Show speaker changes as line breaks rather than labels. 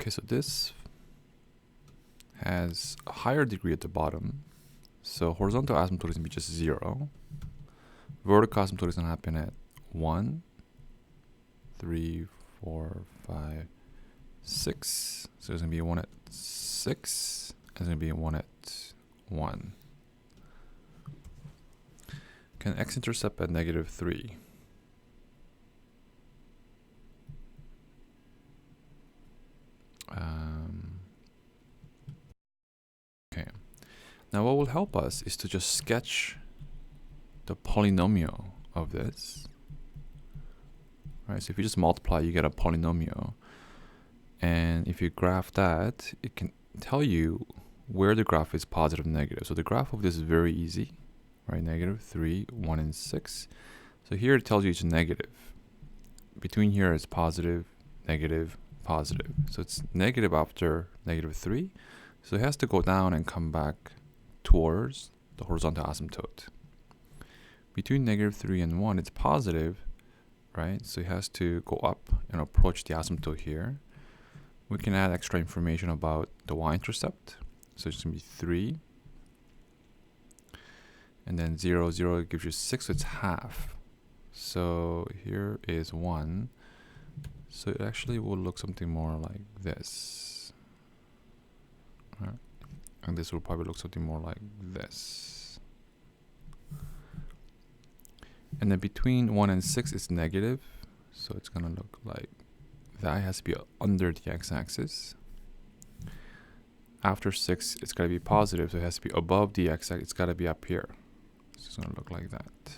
Okay, so this has a higher degree at the bottom. So horizontal asymptote is going to be just 0. Vertical asymptote is going to happen at 1, 3, 4, 5, 6. So there's going to be a 1 at 6. There's going to be a 1 at 1. Can x-intercept at -3? Okay. Now what will help us is to just sketch the polynomial of this. Right, so if you just multiply, you get a polynomial. And if you graph that, it can tell you where the graph is positive and negative. So the graph of this is very easy, right? -3, 1, and 6. So here it tells you it's negative. Between here it's positive, negative, positive. So it's negative after -3. So it has to go down and come back towards the horizontal asymptote. Between -3 and 1, it's positive, right? So it has to go up and approach the asymptote here. We can add extra information about the y-intercept. So it's going to be 3. And then 0, 0 gives you 6, so it's half. So here is 1. So it actually will look something more like this. Right. And this will probably look something more like this. And then between 1 and 6 is negative. So it's going to look like that. It has to be under the x-axis. After 6, it's got to be positive. So it has to be above the x-axis. It's got to be up here. So it's going to look like that.